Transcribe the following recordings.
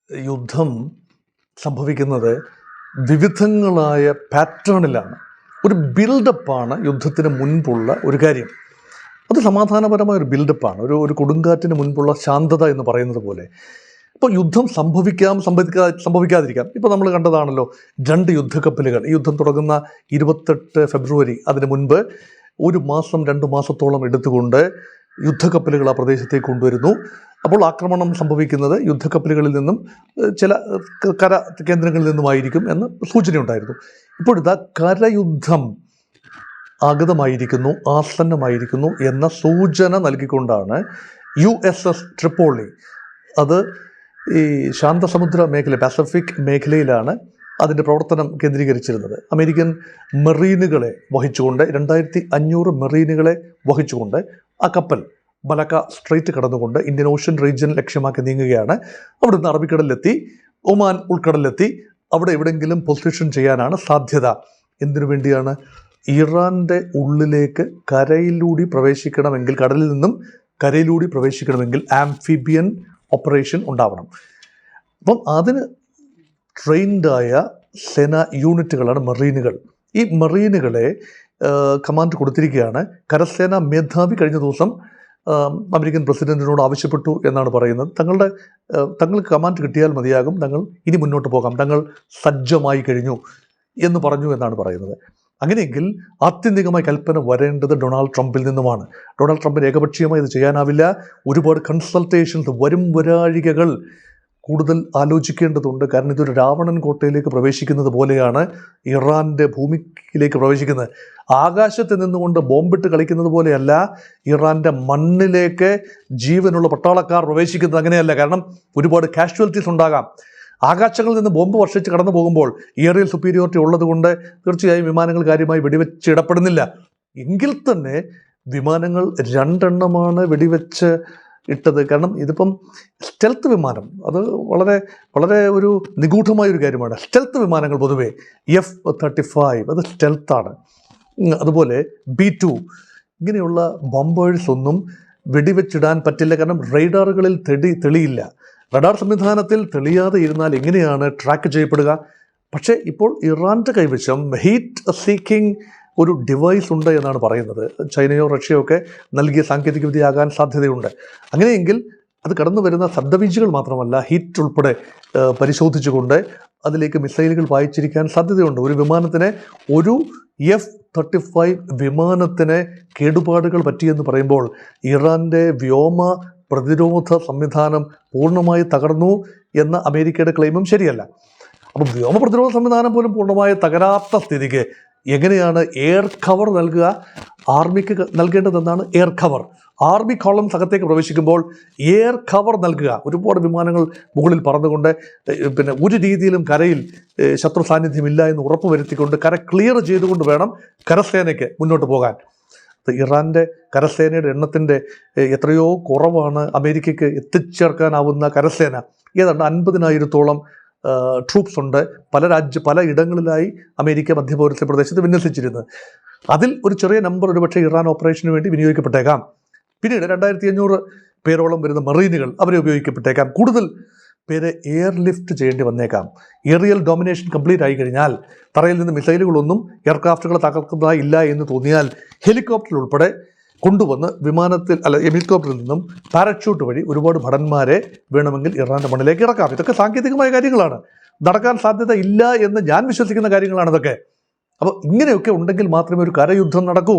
യുദ്ധം സംഭവിക്കുന്നത് വിവിധങ്ങളായ പാറ്റേണിലാണ്. ഒരു ബിൽഡപ്പാണ് യുദ്ധത്തിന് മുൻപുള്ള ഒരു കാര്യം. അത് സമാധാനപരമായ ഒരു ബിൽഡപ്പാണ്, ഒരു കൊടുങ്കാറ്റിന് മുൻപുള്ള ശാന്തത എന്ന് പറയുന്നത് പോലെ. ഇപ്പോൾ യുദ്ധം സംഭവിക്കാതിരിക്കാം. ഇപ്പോൾ നമ്മൾ കണ്ടതാണല്ലോ 2 യുദ്ധക്കപ്പലുകൾ. ഈ യുദ്ധം തുടങ്ങുന്ന 28 ഫെബ്രുവരി, അതിന് മുൻപ് 1 മാസം 2 മാസത്തോളം എടുത്തുകൊണ്ട് യുദ്ധക്കപ്പലുകൾ ആ പ്രദേശത്തേക്ക് കൊണ്ടുവരുന്നു. അപ്പോൾ ആക്രമണം സംഭവിക്കുന്നത് യുദ്ധക്കപ്പലുകളിൽ നിന്നും ചില കര കേന്ദ്രങ്ങളിൽ നിന്നുമായിരിക്കും എന്ന് സൂചനയുണ്ടായിരുന്നു. ഇപ്പോഴിതാ കരയുദ്ധം ആഗതമായിരിക്കുന്നു, ആസന്നമായിരിക്കുന്നു എന്ന സൂചന നൽകിക്കൊണ്ടാണ് USS ട്രിപ്പോളി, അത് ഈ ശാന്തസമുദ്ര മേഖല, പസഫിക് മേഖലയിലാണ് അതിൻ്റെ പ്രവർത്തനം കേന്ദ്രീകരിച്ചിരുന്നത്. അമേരിക്കൻ മെറീനുകളെ വഹിച്ചുകൊണ്ട് 2500 മെറീനുകളെ വഹിച്ചുകൊണ്ട് ആ കപ്പൽ മലക്ക സ്ട്രെയിറ്റ് കടന്നുകൊണ്ട് ഇന്ത്യൻ ഓഷ്യൻ റീജിയൻ ലക്ഷ്യമാക്കി നീങ്ങുകയാണ്. അവിടുന്ന് അറബിക്കടലിലെത്തി, ഒമാൻ ഉൾക്കടലിലെത്തി, അവിടെ എവിടെയെങ്കിലും പൊസിഷൻ ചെയ്യാനാണ് സാധ്യത. എന്തിനു വേണ്ടിയാണ്? ഇറാൻ്റെ ഉള്ളിലേക്ക് കരയിലൂടെ പ്രവേശിക്കണമെങ്കിൽ, കടലിൽ നിന്നും കരയിലൂടെ പ്രവേശിക്കണമെങ്കിൽ ആംഫിബിയൻ ഓപ്പറേഷൻ ഉണ്ടാവണം. അപ്പം അതിന് ട്രെയിൻഡായ സേനാ യൂണിറ്റുകളാണ് മെറീനുകൾ. ഈ മെറീനുകളെ കമാൻഡ് കൊടുത്തിരിക്കുകയാണ്. കരസേനാ മേധാവി കഴിഞ്ഞ ദിവസം അമേരിക്കൻ പ്രസിഡന്റിനോട് ആവശ്യപ്പെട്ടു എന്നാണ് പറയുന്നത്. തങ്ങൾക്ക് കമാൻഡ് കിട്ടിയാൽ മതിയാകും, തങ്ങൾ ഇനി മുന്നോട്ട് പോകാം, തങ്ങൾ സജ്ജമായി കഴിഞ്ഞു എന്ന് പറഞ്ഞു എന്നാണ് പറയുന്നത്. അങ്ങനെയെങ്കിൽ ആത്യന്തികമായി കൽപ്പന വരേണ്ടത് ഡൊണാൾഡ് ട്രംപിൽ നിന്നുമാണ്. ഡൊണാൾഡ് ട്രംപിന് ഏകപക്ഷീയമായി ഇത് ചെയ്യാനാവില്ല. ഒരുപാട് കൺസൾട്ടേഷൻസ്, വരാഴികകൾ കൂടുതൽ ആലോചിക്കേണ്ടതുണ്ട്. കാരണം ഇതൊരു രാവണൻ കോട്ടയിലേക്ക് പ്രവേശിക്കുന്നത് പോലെയാണ് ഇറാൻ്റെ ഭൂമിയിലേക്ക് പ്രവേശിക്കുന്നത്. ആകാശത്ത് നിന്നുകൊണ്ട് ബോംബിട്ട് കളിക്കുന്നത് പോലെയല്ല ഇറാൻ്റെ മണ്ണിലേക്ക് ജീവനുള്ള പട്ടാളക്കാർ പ്രവേശിക്കുന്നത്. അങ്ങനെയല്ല. കാരണം ഒരുപാട് കാഷ്വാലിറ്റീസ് ഉണ്ടാകാം. ആകാശങ്ങളിൽ നിന്ന് ബോംബ് വർഷിച്ച് കടന്നു പോകുമ്പോൾ എയറിയൽ സുപ്പീരിയോറിറ്റി ഉള്ളതുകൊണ്ട് തീർച്ചയായും വിമാനങ്ങൾ കാര്യമായി വെടിവെച്ച് ഇടപെടുന്നില്ല. എങ്കിൽ തന്നെ വിമാനങ്ങൾ 2 എണ്ണമാണ് വെടിവെച്ച് ഇട്ടത്. കാരണം ഇതിപ്പം സ്റ്റെൽത്ത് വിമാനം, അത് വളരെ വളരെ ഒരു നിഗൂഢമായൊരു കാര്യമാണ്. സ്റ്റെൽത്ത് വിമാനങ്ങൾ പൊതുവേ F-35 അത് സ്റ്റെൽത്താണ്. അതുപോലെ B-2 ഇങ്ങനെയുള്ള ബോംബേഴ്സ് ഒന്നും വെടിവെച്ചിടാൻ പറ്റില്ല. കാരണം റേഡാറുകളിൽ തെളിയില്ല. റഡാർ സംവിധാനത്തിൽ തെളിയാതെ ഇരുന്നാൽ എങ്ങനെയാണ് ട്രാക്ക് ചെയ്യപ്പെടുക? പക്ഷേ ഇപ്പോൾ ഇറാൻ്റെ കൈവശം ഹീറ്റ് സീക്കിംഗ് ഒരു ഡിവൈസ് ഉണ്ട് എന്നാണ് പറയുന്നത്. ചൈനയോ റഷ്യയോ ഒക്കെ നൽകിയ സാങ്കേതികവിദ്യയാകാൻ സാധ്യതയുണ്ട്. അങ്ങനെയെങ്കിൽ അത് കടന്നു വരുന്ന ശബ്ദവീഴ്ചകൾ മാത്രമല്ല, ഹീറ്റ് ഉൾപ്പെടെ പരിശോധിച്ചുകൊണ്ട് അതിലേക്ക് മിസൈലുകൾ പായിച്ചിരിക്കാൻ സാധ്യതയുണ്ട്. ഒരു വിമാനത്തിന്, ഒരു F-35 വിമാനത്തിന് കേടുപാടുകൾ പറ്റിയെന്ന് പറയുമ്പോൾ ഇറാൻ്റെ വ്യോമ പ്രതിരോധ സംവിധാനം പൂർണ്ണമായി തകർന്നു എന്ന അമേരിക്കയുടെ ക്ലെയിമും ശരിയല്ല. അപ്പം വ്യോമ പ്രതിരോധ സംവിധാനം പോലും പൂർണ്ണമായി തകരാത്ത സ്ഥിതിക്ക് എങ്ങനെയാണ് എയർ കവർ നൽകുക? ആർമിക്ക് നൽകേണ്ടതെന്നാണ് എയർ കവർ. ആർമി കോളംസ് അകത്തേക്ക് പ്രവേശിക്കുമ്പോൾ എയർ കവർ നൽകുക. ഒരുപാട് വിമാനങ്ങൾ മുകളിൽ പറന്നുകൊണ്ട് പിന്നെ ഒരു രീതിയിലും കരയിൽ ശത്രു സാന്നിധ്യമില്ല എന്ന് ഉറപ്പുവരുത്തിക്കൊണ്ട് കര ക്ലിയർ ചെയ്തുകൊണ്ട് വേണം കരസേനയ്ക്ക് മുന്നോട്ട് പോകാൻ. ഇറാൻ്റെ കരസേനയുടെ എണ്ണത്തിൻ്റെ എത്രയോ കുറവാണ് അമേരിക്കയ്ക്ക് എത്തിച്ചേർക്കാനാവുന്ന കരസേന. ഏതാണ്ട് 50,000-ഓളം ട്രൂപ്സ് ഉണ്ട്. പല ഇടങ്ങളിലായി അമേരിക്ക മധ്യപൗരസ്ത്യ പ്രദേശത്ത് വിന്യസിച്ചിരുന്നത്. അതിൽ ഒരു ചെറിയ നമ്പർ ഒരുപക്ഷെ ഇറാൻ ഓപ്പറേഷന് വേണ്ടി വിനിയോഗിക്കപ്പെട്ടേക്കാം. പിന്നീട് 2500 പേരോളം വരുന്ന മെറീനുകൾ അവരെ ഉപയോഗിക്കപ്പെട്ടേക്കാം. കൂടുതൽ പേരെ എയർ ലിഫ്റ്റ് ചെയ്യേണ്ടി വന്നേക്കാം. ഏറിയൽ ഡോമിനേഷൻ കംപ്ലീറ്റ് ആയി കഴിഞ്ഞാൽ, തറയിൽ നിന്ന് മിസൈലുകളൊന്നും എയർക്രാഫ്റ്റുകൾ തകർക്കുന്നതായി ഇല്ല എന്ന് തോന്നിയാൽ ഹെലികോപ്റ്റർ ഉൾപ്പെടെ കൊണ്ടുവന്ന് ഹെലികോപ്റ്ററിൽ നിന്നും പാരച്യൂട്ട് വഴി ഒരുപാട് ഭടന്മാരെ വേണമെങ്കിൽ ഇറാൻ്റെ മണ്ണിലേക്ക് ഇറക്കാം. ഇതൊക്കെ സാങ്കേതികമായ കാര്യങ്ങളാണ്, നടക്കാൻ സാധ്യത ഇല്ല എന്ന് ഞാൻ വിശ്വസിക്കുന്ന കാര്യങ്ങളാണ് ഇതൊക്കെ. അപ്പോൾ ഇങ്ങനെയൊക്കെ ഉണ്ടെങ്കിൽ മാത്രമേ ഒരു കരയുദ്ധം നടക്കൂ.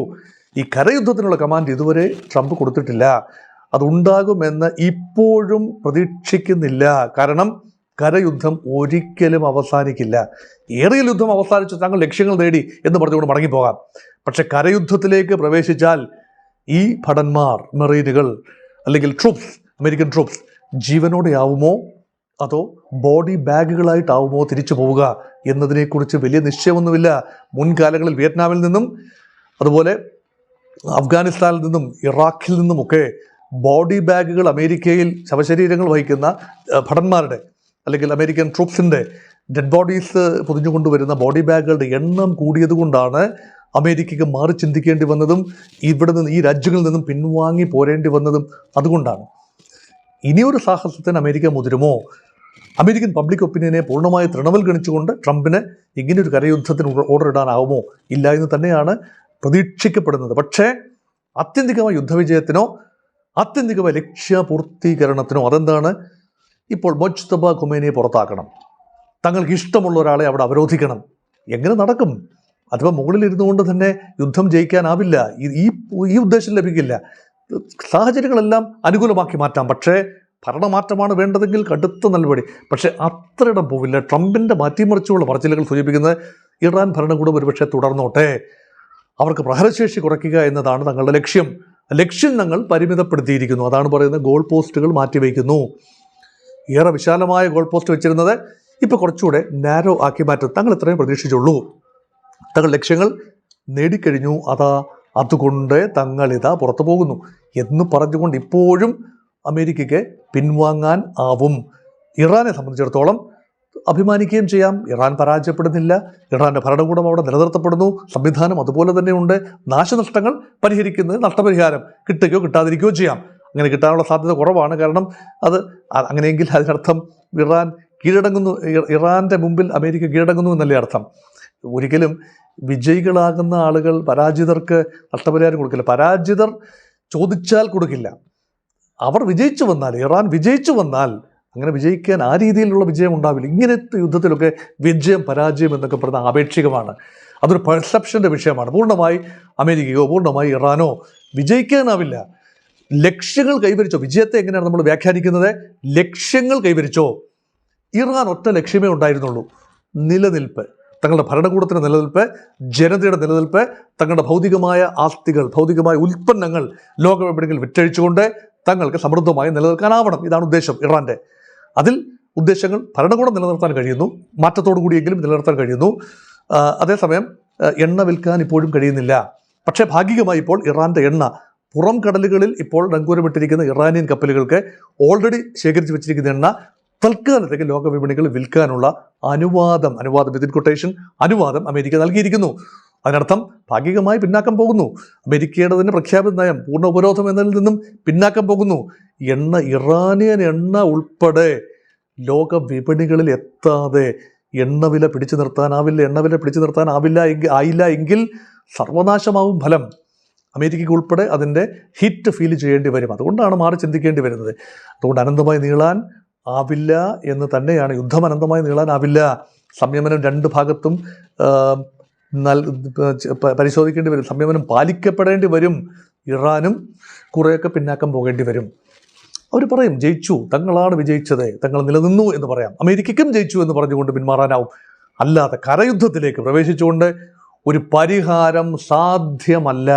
ഈ കരയുദ്ധത്തിനുള്ള കമാൻഡ് ഇതുവരെ ട്രംപ് കൊടുത്തിട്ടില്ല. അതുണ്ടാകുമെന്ന് ഇപ്പോഴും പ്രതീക്ഷിക്കുന്നില്ല. കാരണം കരയുദ്ധം ഒരിക്കലും അവസാനിക്കില്ല. ഏറിയൽ യുദ്ധം അവസാനിച്ച് തങ്ങൾ ലക്ഷ്യങ്ങൾ നേടി എന്ന് പറഞ്ഞുകൊണ്ട് മടങ്ങിപ്പോകാം. പക്ഷെ കരയുദ്ധത്തിലേക്ക് പ്രവേശിച്ചാൽ ഈ ഭടന്മാർ, മെറീനുകൾ അല്ലെങ്കിൽ ട്രൂപ്സ്, അമേരിക്കൻ ട്രൂപ്സ് ജീവനോടെ ആവുമോ അതോ ബോഡി ബാഗുകളായിട്ടാവുമോ തിരിച്ചു പോവുക എന്നതിനെക്കുറിച്ച് വലിയ നിശ്ചയമൊന്നുമില്ല. മുൻകാലങ്ങളിൽ വിയറ്റ്നാമിൽ നിന്നും അതുപോലെ അഫ്ഗാനിസ്ഥാനിൽ നിന്നും ഇറാഖിൽ നിന്നുമൊക്കെ ബോഡി ബാഗുകൾ അമേരിക്കയിൽ ശവശരീരങ്ങൾ വഹിക്കുന്ന ഭടന്മാരുടെ അല്ലെങ്കിൽ അമേരിക്കൻ ട്രൂപ്സിൻ്റെ ഡെഡ് ബോഡീസ് പൊതിഞ്ഞുകൊണ്ടുവരുന്ന ബോഡി ബാഗുകളുടെ എണ്ണം കൂടിയതുകൊണ്ടാണ് അമേരിക്കയ്ക്ക് മാറി ചിന്തിക്കേണ്ടി വന്നതും ഇവിടെ നിന്ന് ഈ രാജ്യങ്ങളിൽ നിന്നും പിൻവാങ്ങി പോരേണ്ടി വന്നതും അതുകൊണ്ടാണ്. ഇനിയൊരു സാഹസത്തിന് അമേരിക്ക മുതിരുമോ? അമേരിക്കൻ പബ്ലിക് ഒപ്പീനിയനെ പൂർണ്ണമായി തൃണവൽഗണിച്ചുകൊണ്ട് ട്രംപിന് ഇങ്ങനെയൊരു കരയുദ്ധത്തിന് ഓർഡർ ഇടാനാവുമോ? ഇല്ല എന്ന് തന്നെയാണ് പ്രതീക്ഷിക്കപ്പെടുന്നത്. പക്ഷേ ആത്യന്തികമായ യുദ്ധവിജയത്തിനോ ആത്യന്തികമായ ലക്ഷ്യപൂർത്തീകരണത്തിനോ അതെന്താണ്? ഇപ്പോൾ മുജ്തബ ഖുമൈനിയെ പുറത്താക്കണം, തങ്ങൾക്ക് ഇഷ്ടമുള്ള ഒരാളെ അവിടെ അവരോധിക്കണം. എങ്ങനെ നടക്കും? അഥവാ മുകളിലിരുന്നു കൊണ്ട് തന്നെ യുദ്ധം ജയിക്കാനാവില്ല. ഈ ഉദ്ദേശം ലഭിക്കില്ല. സാഹചര്യങ്ങളെല്ലാം അനുകൂലമാക്കി മാറ്റാം, പക്ഷേ ഭരണമാറ്റമാണ് വേണ്ടതെങ്കിൽ കടുത്ത നടപടി. പക്ഷേ അത്രയിടം പോവില്ല. ട്രംപിൻ്റെ മാറ്റിമറിച്ചുള്ള പറച്ചിലുകൾ സൂചിപ്പിക്കുന്നത് ഇറാൻ ഭരണകൂടം ഒരുപക്ഷെ തുടർന്നോട്ടെ, അവർക്ക് പ്രഹരശേഷി കുറയ്ക്കുക എന്നതാണ് തങ്ങളുടെ ലക്ഷ്യം ഞങ്ങൾ പരിമിതപ്പെടുത്തിയിരിക്കുന്നു. അതാണ് പറയുന്നത്. ഗോൾ പോസ്റ്റുകൾ മാറ്റിവെക്കുന്നു. ഏറെ വിശാലമായ ഗോൾ പോസ്റ്റ് വെച്ചിരുന്നത് ഇപ്പോൾ കുറച്ചുകൂടെ നാരോ ആക്കി മാറ്റും. തങ്ങൾ ഇത്രയും പ്രതീക്ഷിച്ചുള്ളൂ, തങ്ങൾ ലക്ഷ്യങ്ങൾ നേടിക്കഴിഞ്ഞു, അതുകൊണ്ട് തങ്ങളിതാ പുറത്തു പോകുന്നു എന്ന് പറഞ്ഞുകൊണ്ട് ഇപ്പോഴും അമേരിക്കയ്ക്ക് പിൻവാങ്ങാൻ ആവും. ഇറാനെ സംബന്ധിച്ചിടത്തോളം അഭിമാനിക്കുകയും ചെയ്യാം. ഇറാൻ പരാജയപ്പെടുന്നില്ല, ഇറാൻ്റെ ഭരണകൂടം അവിടെ നിലനിർത്തപ്പെടുന്നു, സംവിധാനം അതുപോലെ തന്നെയുണ്ട്. നാശനഷ്ടങ്ങൾ പരിഹരിക്കുന്നത് നഷ്ടപരിഹാരം കിട്ടുകയോ കിട്ടാതിരിക്കുകയോ ചെയ്യാം. അങ്ങനെ കിട്ടാനുള്ള സാധ്യത കുറവാണ്. കാരണം അങ്ങനെയെങ്കിൽ അതിനർത്ഥം ഇറാൻ കീഴടങ്ങുന്നു, ഇറാൻ്റെ മുമ്പിൽ അമേരിക്ക കീഴടങ്ങുന്നു എന്നല്ലേ അർത്ഥം. ഒരിക്കലും വിജയികളാകുന്ന ആളുകൾ പരാജിതർക്ക് നഷ്ടപരിഹാരം കൊടുക്കില്ല. പരാജിതർ ചോദിച്ചാൽ കൊടുക്കില്ല. അവർ വിജയിച്ചു വന്നാൽ, ഇറാൻ വിജയിച്ചു വന്നാൽ, അങ്ങനെ വിജയിക്കാൻ ആ രീതിയിലുള്ള വിജയം ഉണ്ടാവില്ല. ഇങ്ങനത്തെ യുദ്ധത്തിലൊക്കെ വിജയം പരാജയം എന്നൊക്കെ പറഞ്ഞാൽ ആപേക്ഷികമാണ്. അതൊരു പെർസെപ്ഷൻ്റെ വിഷയമാണ്. പൂർണ്ണമായി അമേരിക്കയോ പൂർണ്ണമായി ഇറാനോ വിജയിക്കാനാവില്ല. ലക്ഷ്യങ്ങൾ കൈവരിച്ചോ? വിജയത്തെ എങ്ങനെയാണ് നമ്മൾ വ്യാഖ്യാനിക്കുന്നത്? ലക്ഷ്യങ്ങൾ കൈവരിച്ചോ? ഇറാൻ ഒറ്റ ലക്ഷ്യമേ ഉണ്ടായിരുന്നുള്ളൂ, നിലനിൽപ്പ്, തങ്ങളുടെ ഭരണകൂടത്തിൻ്റെ നിലനിൽപ്പ്, ജനതയുടെ നിലനിൽപ്പ്, തങ്ങളുടെ ഭൗതികമായ ആസ്തികൾ, ഭൗതികമായ ഉൽപ്പന്നങ്ങൾ ലോകവിപണിയിൽ വിറ്റഴിച്ചുകൊണ്ട് തങ്ങൾക്ക് സമൃദ്ധമായി നിലനിൽക്കാനാവണം. ഇതാണ് ഉദ്ദേശം ഇറാൻ്റെ. അതിൽ ഉദ്ദേശങ്ങൾ ഭരണകൂടം നിലനിർത്താൻ കഴിയുന്നു, മാറ്റത്തോടു കൂടിയെങ്കിലും നിലനിർത്താൻ കഴിയുന്നു. അതേസമയം എണ്ണ വിൽക്കാൻ ഇപ്പോഴും കഴിയുന്നില്ല. പക്ഷേ ഭാഗികമായി ഇപ്പോൾ ഇറാൻ്റെ എണ്ണ പുറം കടലുകളിൽ ഇപ്പോൾ നങ്കൂരമിട്ടിരിക്കുന്ന ഇറാനിയൻ കപ്പലുകൾക്ക് ഓൾറെഡി ശേഖരിച്ച് വെച്ചിരിക്കുന്ന എണ്ണ തൽക്കാലത്തേക്ക് ലോകവിപണികളിൽ വിൽക്കാനുള്ള അനുവാദം വിത്തിൻ കൊട്ടേഷൻ അനുവാദം അമേരിക്ക നൽകിയിരിക്കുന്നു. അതിനർത്ഥം ഭാഗികമായി പിന്നാക്കം പോകുന്നു. അമേരിക്കയുടെ തന്നെ പ്രഖ്യാപിത നയം പൂർണ്ണ ഉപരോധം എന്നതിൽ നിന്നും പിന്നാക്കം പോകുന്നു. ഇറാനിയൻ എണ്ണ ഉൾപ്പെടെ ലോക വിപണികളിൽ എത്താതെ എണ്ണവില പിടിച്ചു നിർത്താനാവില്ല എങ്കിൽ സർവനാശമാവും ഫലം. അമേരിക്കയ്ക്ക് ഉൾപ്പെടെ അതിൻ്റെ ഹിറ്റ് ഫീൽ ചെയ്യേണ്ടി വരും. അതുകൊണ്ടാണ് മാറി ചിന്തിക്കേണ്ടി വരുന്നത്. അതുകൊണ്ട് അനന്തമായി നീളാൻ ആവില്ല എന്ന് തന്നെയാണ്. യുദ്ധം അനന്തമായി നീളാനാവില്ല. സംയമനം രണ്ട് ഭാഗത്തും പരിശോധിക്കേണ്ടി വരും. സംയമനം പാലിക്കപ്പെടേണ്ടി വരും. ഇറാനും കുറേയൊക്കെ പിന്നാക്കം പോകേണ്ടി വരും. അവർ പറയും ജയിച്ചു, തങ്ങളാണ് വിജയിച്ചത്, തങ്ങൾ നിലനിന്നു എന്ന് പറയാം. അമേരിക്കയ്ക്കും ജയിച്ചു എന്ന് പറഞ്ഞുകൊണ്ട് പിന്മാറാനാവും. അല്ലാതെ കരയുദ്ധത്തിലേക്ക് പ്രവേശിച്ചുകൊണ്ട് ഒരു പരിഹാരം സാധ്യമല്ല.